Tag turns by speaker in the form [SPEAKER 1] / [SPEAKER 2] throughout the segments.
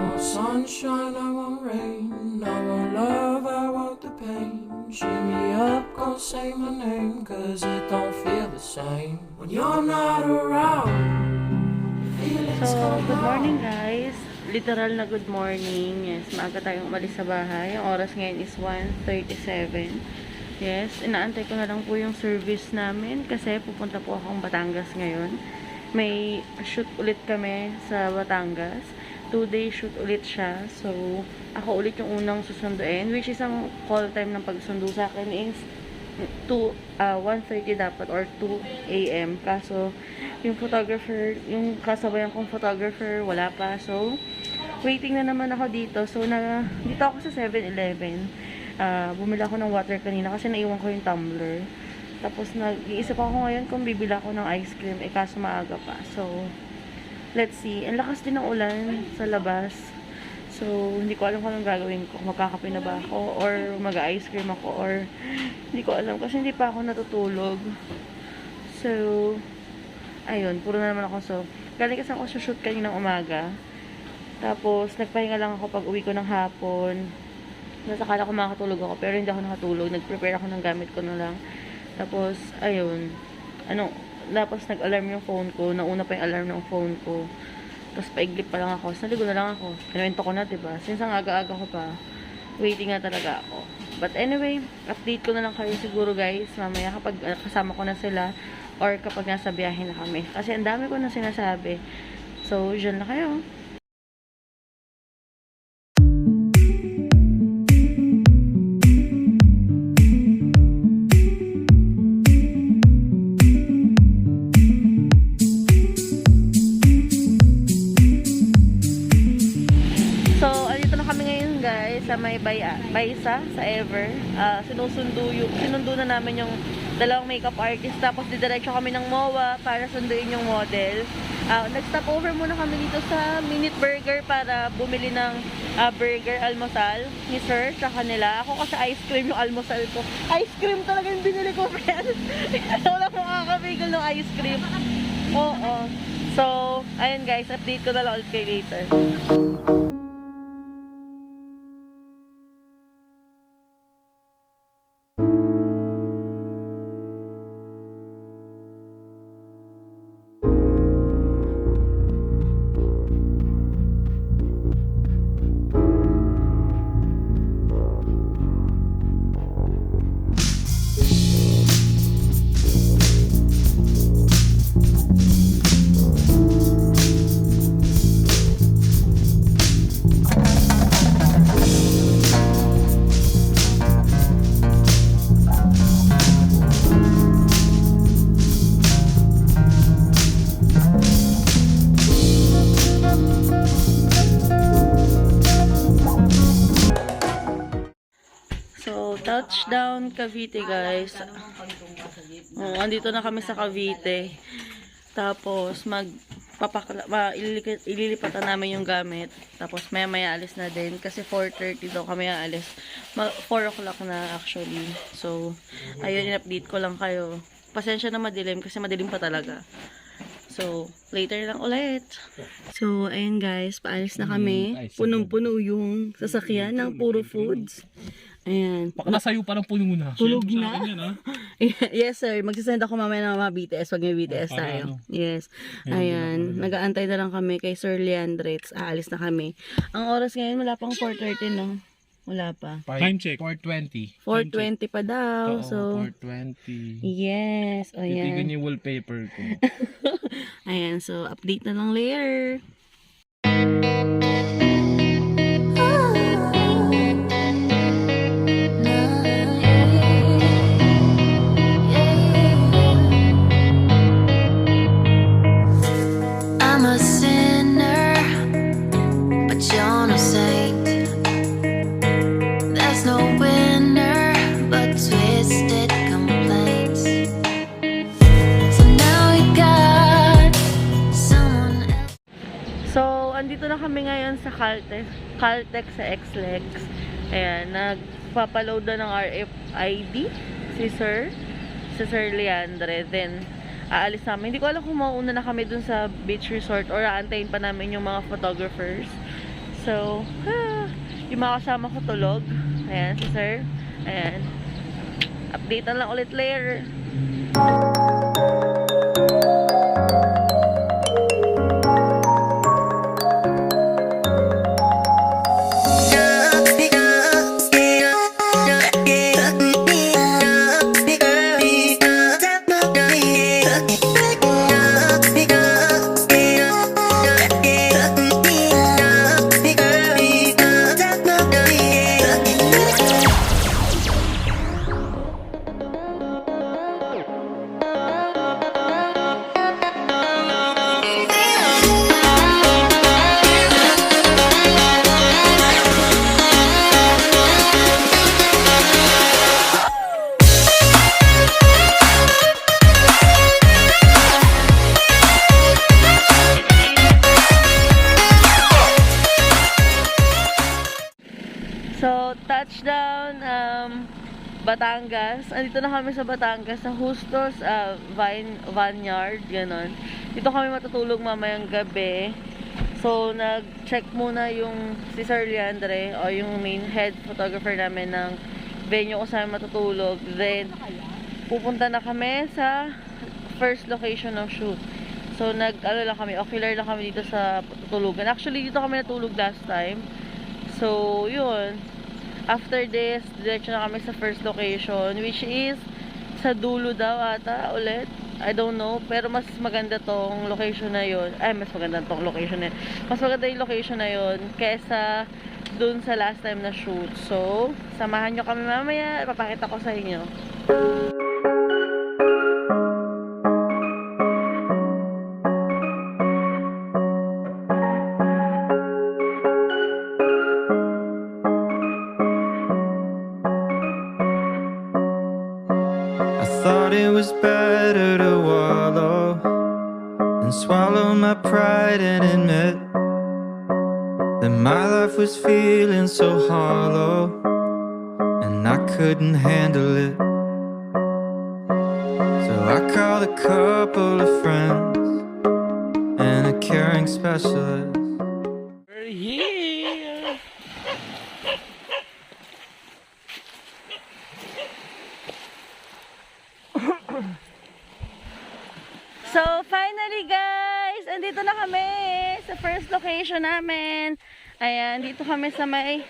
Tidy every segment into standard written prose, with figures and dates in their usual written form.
[SPEAKER 1] want sunshine, I want rain, I want love, I want the pain. Shimmy up, gon' say my name, cause it don't feel the same when you're not around.
[SPEAKER 2] So, good morning guys. Literal na good morning. Yes, maaga tayong umalis sa bahay. Ang oras ngayon is 1:37. Yes, inaantay ko na lang po yung service namin kasi pupunta po akong Batangas ngayon. May shoot ulit kami sa Batangas. 2-day shoot ulit siya. So, ako ulit yung unang susunduin, which is ang call time ng pagsundo sa akin is 1:30 dapat or 2 AM. Kaso, yung photographer, yung kasabayan kong photographer, wala pa. So, waiting na naman ako dito. So, dito ako sa 7-Eleven. Bumila ako ng water kanina kasi naiwan ko yung tumbler. Tapos, nag-iisip ako ngayon kung bibila ako ng ice cream. Kaso maaga pa. So, let's see. Ang lakas din ng ulan sa labas. So, hindi ko alam kung anong gagawin ko. Magkakape na ba ako? Or mag-ice cream ako? Or, hindi ko alam. Kasi hindi pa ako natutulog. So, ayun. Puro na naman ako. So, galing kasi ako sa shoot kaninang umaga. Tapos, nagpahinga lang ako pag uwi ko ng hapon. Nasakala ko makatulog ako. Pero hindi ako nakatulog. Nag-prepare ako ng gamit ko na lang. Tapos, ayun. Tapos, nag-alarm yung phone ko. Nauna pa yung alarm ng phone ko. Tapos, paiglip pa lang ako. Naligo na lang ako. Kinuwento ko na, diba? Since ang aga-aga ko pa, waiting nga talaga ako. But anyway, update ko na lang kayo siguro, guys. Mamaya kapag kasama ko na sila or kapag nasa biyahe na kami. Kasi ang dami ko na sinasabi. So, dyan na kayo. Sa may Baysa, sa Ever. Sinundo na namin yung dalawang makeup artist. Tapos didiretso kami ng MOA para sunduin yung model. Nag-stop over muna kami dito sa Minute Burger para bumili ng burger almusal ni Sir sa kanila. Ako kasi ice cream yung almusal ko. Ice cream talaga yung binili ko, friends. Wala akong makakabigil ng ice cream. Oo. So, ayun guys, update ko na lang ulit kayo later. Touchdown Cavite, guys. Andito na kami sa Cavite. Tapos ililipatan namin yung gamit. Tapos maya alis na din kasi 4:30 daw kami aalis. 4 o'clock na actually. So, ayun, in-update ko lang kayo. Pasensya na madilim kasi madilim pa talaga. So, later lang ulit. So, ayun guys, paalis na kami. Punong-puno yung sasakyan ng puro foods. Ayan.
[SPEAKER 3] Baka nasayo pa ng puno na.
[SPEAKER 2] Tulog na? Yes sir, magsasend ako mamaya ng mga BTS pag may BTS tayo. Yes. Ayan, nag-aantay na lang kami kay Sir Leandretz. Aalis na kami. Ang oras ngayon wala pang 4:30 no? Wala pa.
[SPEAKER 3] Time check. 4:20.
[SPEAKER 2] 4:20 pa daw.
[SPEAKER 3] Oo,
[SPEAKER 2] So
[SPEAKER 3] 4:20.
[SPEAKER 2] yes. O
[SPEAKER 3] Titigan
[SPEAKER 2] yan.
[SPEAKER 3] yung wallpaper ko.
[SPEAKER 2] Ayan, so update na lang later. Andito na kami ngayon sa Caltex sa XLEX. Ayan, nagpapaload na ng RFID si Sir Leandre. Then, aalis namin. Hindi ko alam kung mauuna na kami dun sa beach resort or aantayin pa namin yung mga photographers. So, yung mga kasama ko tulog. Ayan, si sir. Ayan. Update na lang ulit later. So, touchdown, Batangas. Andito na kami sa Batangas, sa Justos Vineyard, ganon. Dito kami matutulog mamayang gabi. So, nag-check muna yung si Sir Leandre, o yung main head photographer namin ng venue kung saan matutulog. Then, pupunta na kami sa first location ng shoot. So, lang kami, ocular lang kami dito sa tutulugan. Actually, dito kami natulog last time. So, yun. After this, diretso na kami sa first location, which is sa dulo daw ata ulit. I don't know. Pero mas maganda tong location na yun. Ay, mas maganda tong location na yun. Mas maganda yung location na yun kesa dun sa last time na shoot. So, samahan nyo kami mamaya. Papakita ko sa inyo.
[SPEAKER 4] Thought it was better to wallow and swallow my pride and admit that my life was feeling so hollow and I couldn't handle it. So I called a couple of friends and a caring specialist.
[SPEAKER 3] We're here!
[SPEAKER 2] So, finally guys, andito na kami sa first location namin. Ayan, dito kami sa may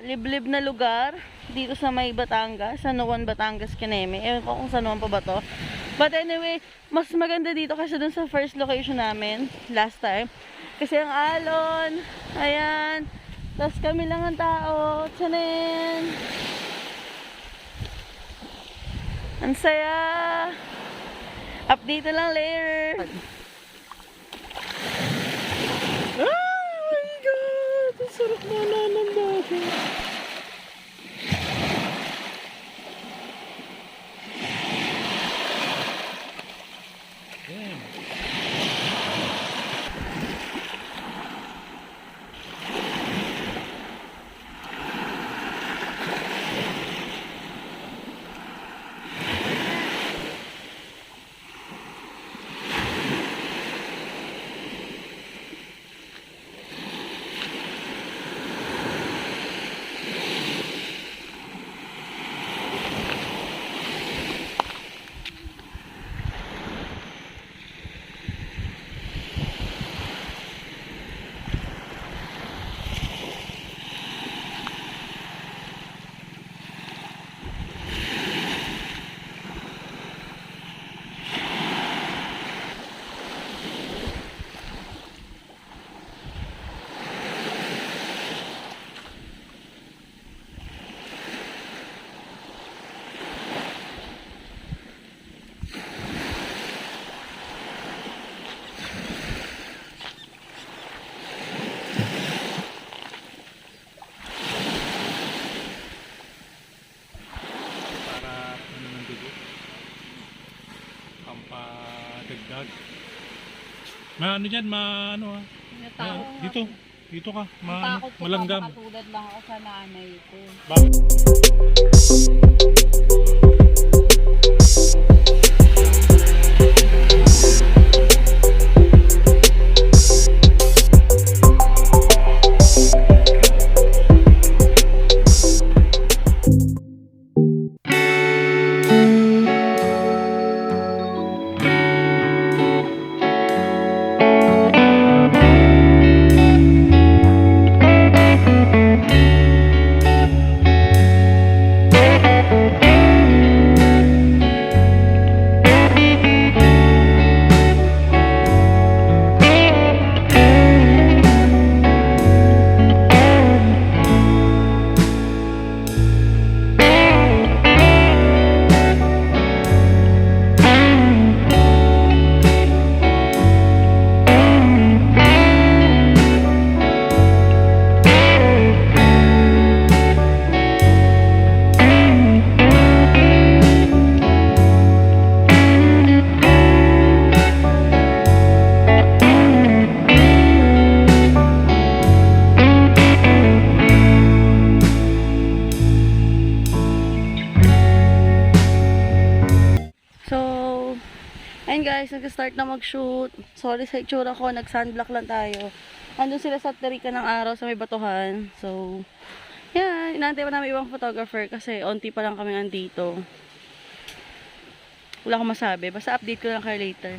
[SPEAKER 2] liblib na lugar. Dito sa may Batangas, San Juan, Batangas, Kineme. Ewan ko kung San Juan pa ba to. But anyway, mas maganda dito kasi dun sa first location namin last time. Kasi ang alon, ayan. Tapos kami lang ang tao. Tsanin! Ang saya! Update na lang later. Oh my God! Ang sarap na nanandagan.
[SPEAKER 3] Dagdag. Ano dyan, ano dito ka, malanggam.
[SPEAKER 5] Katulad lang ako sa nanay ko.
[SPEAKER 3] Bakit?
[SPEAKER 2] Ayun guys, nag-start na mag-shoot. Sorry sa itsura ko, nag-sunblock lang tayo. Andun sila sa terika ng araw sa may batuhan. So, yan. Inaantay pa namin ibang photographer kasi onti pa lang kami andito. Wala akong masabi. Basta update ko lang kayo later.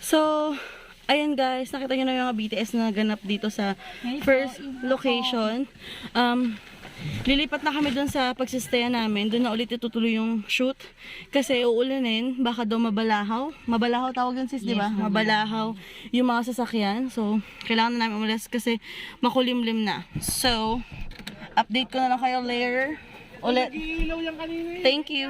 [SPEAKER 2] So, ayan guys, nakita nyo na yung mga BTS na ganap dito sa first location. Lilipat na kami dun sa pagsistaya namin. Dun na ulit itutuloy yung shoot. Kasi uulanin, baka daw mabalahaw. Mabalahaw tawag yun sis, di ba? Mabalahaw yung mga sasakyan. So, kailangan na namin umalis kasi makulimlim na. So, update ko na lang kayo later. Ulit. Thank you.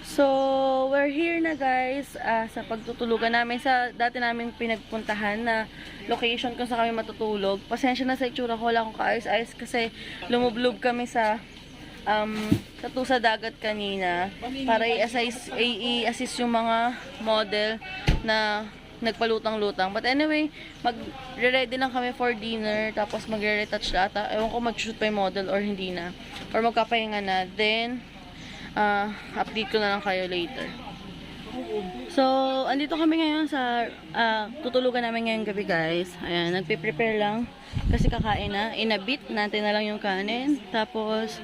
[SPEAKER 2] So, we're here na guys sa pagtutulugan namin sa dati namin pinagpuntahan na location kung saan kami matutulog. Pasensya na sa itsura ko, wala akong kaayos-ayos kasi lumublob kami sa sa dagat kanina para i-assist yung mga model na nagpalutang-lutang. But anyway, mag-ready lang kami for dinner tapos magre-retouch na ata. Ewan ko mag-shoot pa yung model or hindi na. Or magkapahinga na. Then, update ko na lang kayo later. So, andito kami ngayon sa tutulugan namin ngayong gabi guys. Ayan, nagpe-prepare lang kasi kakain na. Inabit natin na lang yung kanin. Tapos,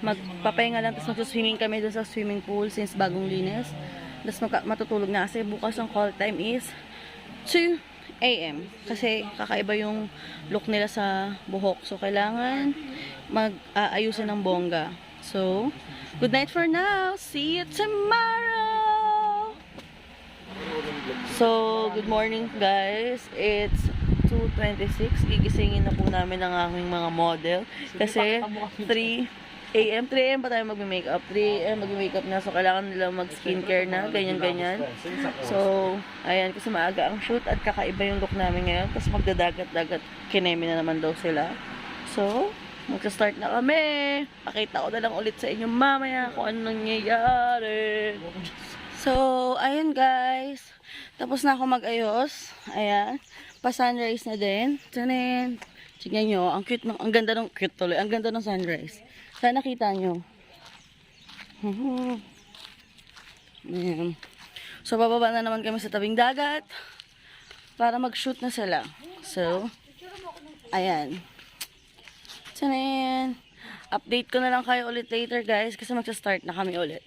[SPEAKER 2] magpapahinga lang. Tapos mag-swimming kami doon sa swimming pool since bagong linis. Tapos matutulog na kasi bukas ang call time is 2 AM. Kasi kakaiba yung look nila sa buhok. So, kailangan mag-aayusin ng bongga. So, good night for now. See you tomorrow. So, good morning guys. It's 2:26. Gigisingin na po namin ang aming mga model. Kasi 3 AM pa tayo mag-makeup. 3 AM mag-makeup na. So, kailangan nila mag-skincare na. Ganyan-ganyan. So, ayan. Kasi maaga ang shoot at kakaiba yung look namin ngayon. Tapos magdadagat-dagat. Kinemi na naman daw sila. So, magsa-start na kami. Pakita ko na lang ulit sa inyo mamaya kung ano nangyayari. So, ayun guys. Tapos na ako mag-ayos. Ayan. Pa-sunrise na din. Tanin. Tignan nyo. Ang cute, ang ganda ng cute tuloy. Ang ganda ng sunrise. Sana nakita nyo. Ayan. So, bababa na naman kami sa tabing dagat para mag-shoot na sila. So, ayan. Tanan. Update ko na lang kayo ulit later guys kasi magsa-start na kami ulit.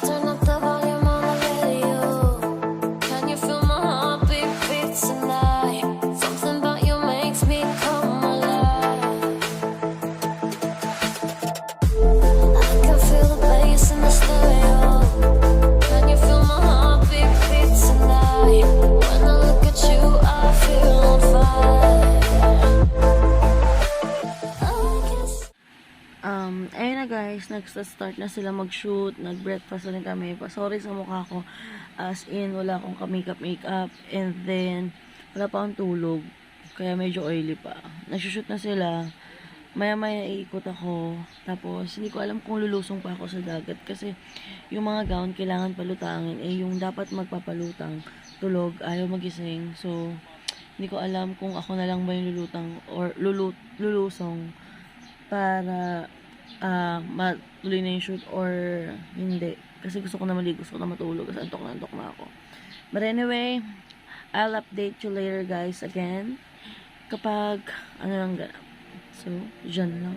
[SPEAKER 6] Turn up the volume on the radio. Can you feel my heartbeat beats tonight? Something about you makes me come alive. I can feel the bass in the stereo.
[SPEAKER 2] na guys, nag-start na sila mag-shoot, nag-breakfast na rin kami. Sorry sa mukha ko, as in, wala akong makeup, and then, wala pa akong tulog, kaya medyo oily pa. Nag-shoot na sila, maya-maya iikot ako, tapos, hindi ko alam kung lulusong pa ako sa dagat, kasi, yung mga gown, kailangan palutangin, yung dapat magpapalutang, tulog, ayaw magising, so, hindi ko alam kung ako na lang ba yung lulutang, or lulusong, para matuloy na yung shoot or hindi. Kasi gusto ko na maligo, gusto ko na matulog kasi antok na ako. But anyway, I'll update you later guys again kapag ano lang ganap. So, dyan lang.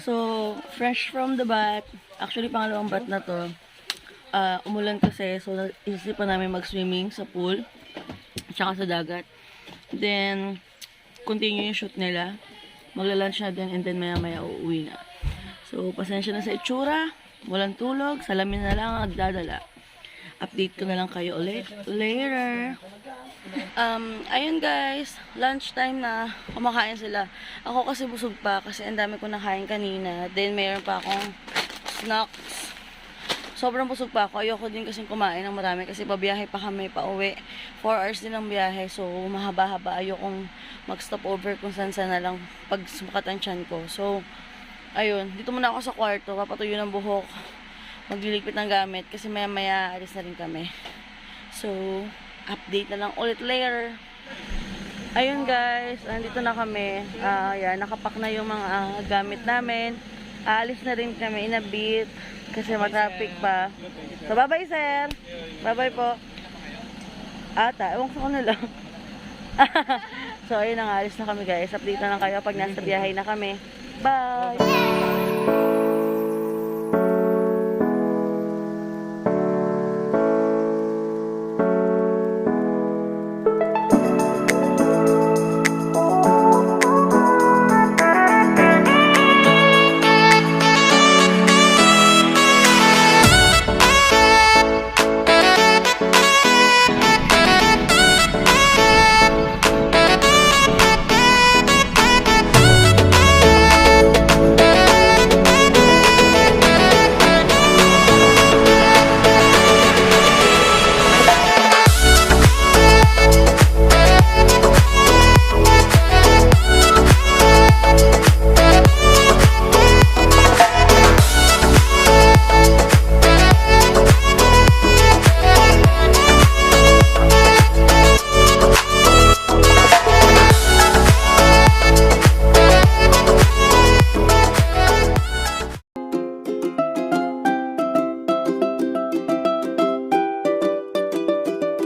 [SPEAKER 2] So, fresh from the bath. Actually, pangalawang bath na to. Umulan kasi, so isipan namin mag-swimming sa pool. Tsaka sa dagat. Then, continue yung shoot nila. Magla-lunch na din and then maya-maya uuwi na. So, pasensya na sa itsura. Walang tulog. Salamin na lang ang nagdadala. Update ko na lang kayo ulit later. Ayun guys, lunchtime na, kumakain sila. Ako kasi busog pa kasi ang dami ko nakain kanina. Then mayroon pa akong snacks. Sobrang busog pa ako. Ayoko din kasi kumain ng marami kasi pabiyahe pa kami pa uwi. 4 hours din ang biyahe, so mahaba-haba. Ayokong mag-stop over kung saan na lang pag sumakat ang tiyan ko. So, ayun, dito muna ako sa kwarto, papatuyo ng buhok, magliligpit ng gamit kasi maya-maya alis na rin kami. So, update na lang ulit later. Ayun guys, andito na kami. Yan, nakapak na yung mga gamit namin. Aalis na rin kami in a bit kasi matraffic pa. So, bye-bye sir. Bye-bye po. Ata, ewan ko na lang. So, ayun na nga, alis na kami guys. Update na lang kayo pag nasa biyahe na kami. Bye!